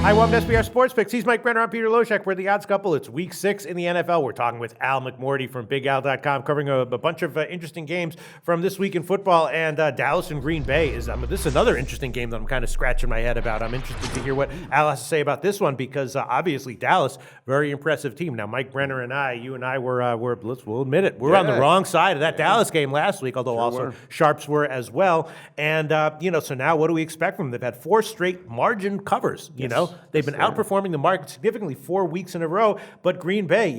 Hi, welcome to SBR Sports Picks. He's Mike Brenner. I'm Peter Loshak. We're the odds couple. It's week 6 in the NFL. We're talking with Al McMorty from BigAl.com, covering a bunch of interesting games from this week in football. And Dallas and Green Bay is this is another interesting game that I'm kind of scratching my head about. I'm interested to hear what Al has to say about this one because obviously Dallas, very impressive team. Now, Mike Brenner and you and I we'll admit it, we're on the wrong side of that Dallas game last week, although sharps were as well. And so now what do we expect from them? They've had 4 straight margin covers. They've been outperforming the market significantly 4 weeks in a row. But Green Bay,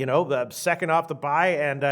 second off the bye, and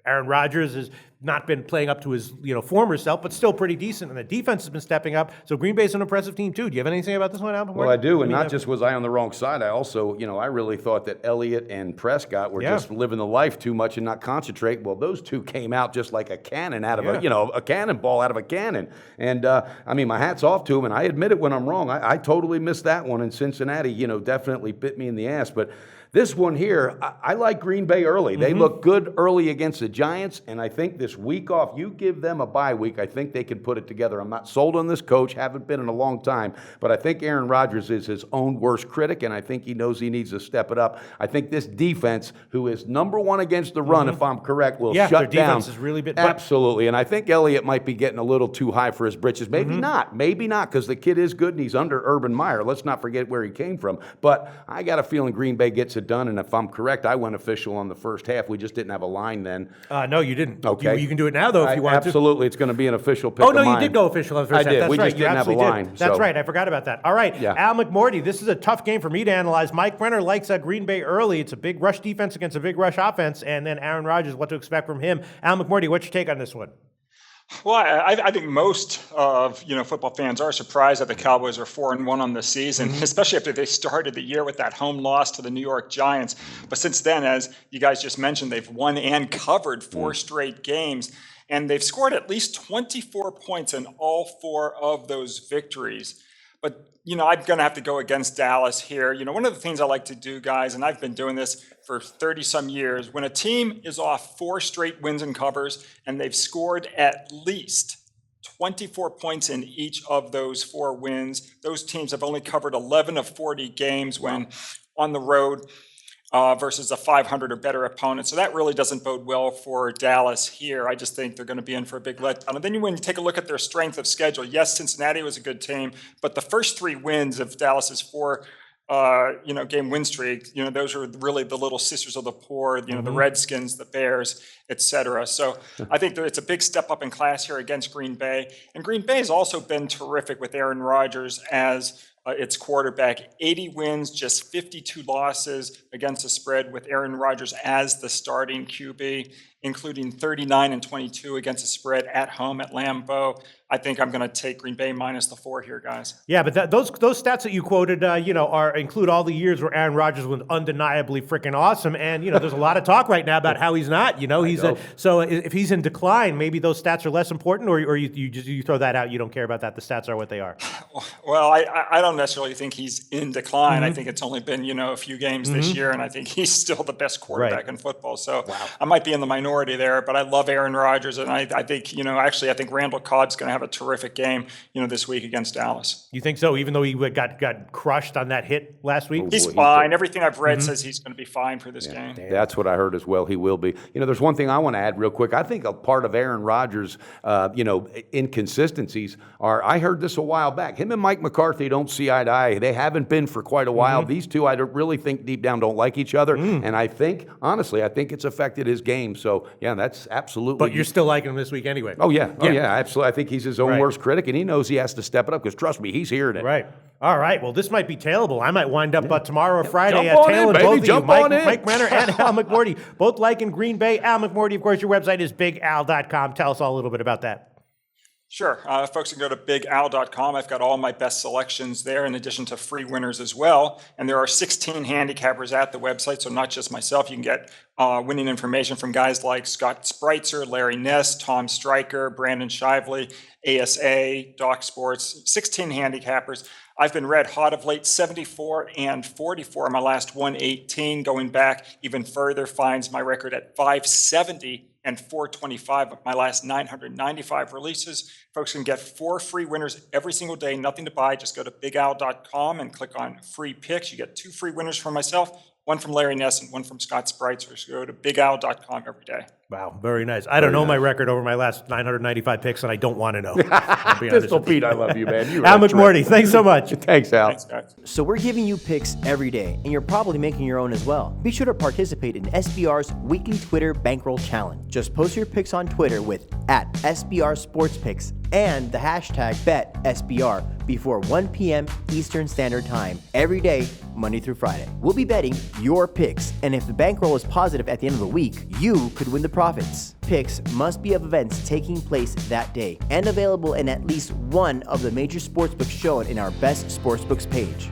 Aaron Rodgers has not been playing up to his former self, but still pretty decent, and the defense has been stepping up. So Green Bay's an impressive team too. Do you have anything about this one, Al? Well, I do, and not just was I on the wrong side. I also, I really thought that Elliott and Prescott were just living the life too much and not concentrate. Well, those two came out just like a cannon out of a cannonball out of a cannon. And my hat's off to them, and I admit it when I'm wrong. I totally missed that one, and Cincinnati, definitely bit me in the ass, but. This one here, I like Green Bay early. They look good early against the Giants, and I think this week off, you give them a bye week, I think they can put it together. I'm not sold on this coach, haven't been in a long time, but I think Aaron Rodgers is his own worst critic, and I think he knows he needs to step it up. I think this defense, who is number 1 against the run, if I'm correct, will shut their down. Defense is really big. Absolutely, and I think Elliott might be getting a little too high for his britches. Maybe not, because the kid is good, and he's under Urban Meyer. Let's not forget where he came from. But I got a feeling Green Bay gets it done, and if I'm correct, I went official on the first half. We just didn't have a line then. No, you didn't. Okay. You can do it now, though, if you want to. Absolutely. It's going to be an official pick of mine. You did go official on the first half. I did. That's We right. just didn't have a line. That's right. I forgot about that. All right. Yeah. Al McMorty, this is a tough game for me to analyze. Mike Brenner likes Green Bay early. It's a big rush defense against a big rush offense. And then Aaron Rodgers, what to expect from him. Al McMorty, what's your take on this one? Well, I think most of football fans are surprised that the Cowboys are 4-1 on this season, especially after they started the year with that home loss to the New York Giants. But since then, as you guys just mentioned, they've won and covered 4 straight games, and they've scored at least 24 points in all 4 of those victories. But I'm going to have to go against Dallas here. One of the things I like to do, guys, and I've been doing this for 30-some years, when a team is off 4 straight wins and covers and they've scored at least 24 points in each of those 4 wins, those teams have only covered 11 of 40 games when on the road versus a 500 or better opponent. So that really doesn't bode well for Dallas here. I just think they're going to be in for a big letdown. And then when you take a look at their strength of schedule, yes, Cincinnati was a good team, but the first 3 wins of Dallas's 4 game win streak, those are really the little sisters of the poor, the Redskins, the Bears, etc. So I think that it's a big step up in class here against Green Bay. And Green Bay has also been terrific with Aaron Rodgers as its quarterback. 80 wins, just 52 losses against the spread with Aaron Rodgers as the starting QB, including 39 and 22 against the spread at home at Lambeau. I think I'm going to take Green Bay minus the 4 here, guys. Yeah, but those stats that you quoted, include all the years where Aaron Rodgers was undeniably freaking awesome, and there's a lot of talk right now about how he's not. So if he's in decline, maybe those stats are less important, or you throw that out. You don't care about that. The stats are what they are. Well, I don't necessarily think he's in decline. I think it's only been a few games this year, and I think he's still the best quarterback in football. So I might be in the minority there, but I love Aaron Rodgers, and I think I think Randall Cobb's going to have a terrific game, this week against Dallas. You think so? Even though he got crushed on that hit last week, he's fine. Everything I've read says he's going to be fine for this game. That's what I heard as well. He will be. There's one thing I want to add real quick. I think a part of Aaron Rodgers, inconsistencies are. I heard this a while back. Him and Mike McCarthy don't see eye to eye. They haven't been for quite a while. These two, I don't really think deep down don't like each other, and I think honestly, it's affected his game. So yeah, that's absolutely. But you're still liking him this week anyway. Oh yeah, absolutely. I think he's his own worst critic, and he knows he has to step it up because trust me, he's hearing it. Right. All right. Well, this might be tailable. I might wind up tomorrow or Friday tailing both of you. Mike Brenner and Al McMorty, both liking Green Bay. Al McMorty, of course, your website is BigAl.com. Tell us all a little bit about that. Sure. Folks can go to BigAl.com. I've got all my best selections there in addition to free winners as well. And there are 16 handicappers at the website, so not just myself. You can get winning information from guys like Scott Spreitzer, Larry Ness, Tom Stryker, Brandon Shively, ASA, Doc Sports, 16 handicappers. I've been red hot of late, 74 and 44 in my last 118. Going back even further finds my record at 570 and 425 of my last 995 releases. Folks can get 4 free winners every single day, nothing to buy. Just go to bigowl.com and click on free picks. You get 2 free winners from myself, one from Larry Ness and one from Scott Spreitzer. So go to bigowl.com every day. Wow, very nice. I don't know my record over my last 995 picks, and I don't want to know. Pistol Pete, I love you, man. Al McMorty, thanks so much. Thanks, Al. Thanks, guys. So we're giving you picks every day, and you're probably making your own as well. Be sure to participate in SBR's weekly Twitter Bankroll Challenge. Just post your picks on Twitter with @SBRSportsPicks and the hashtag BetSBR before 1 p.m. Eastern Standard Time every day, Monday through Friday. We'll be betting your picks, and if the bankroll is positive at the end of the week, you could win the profits. Picks must be of events taking place that day and available in at least one of the major sportsbooks shown in our Best Sportsbooks page.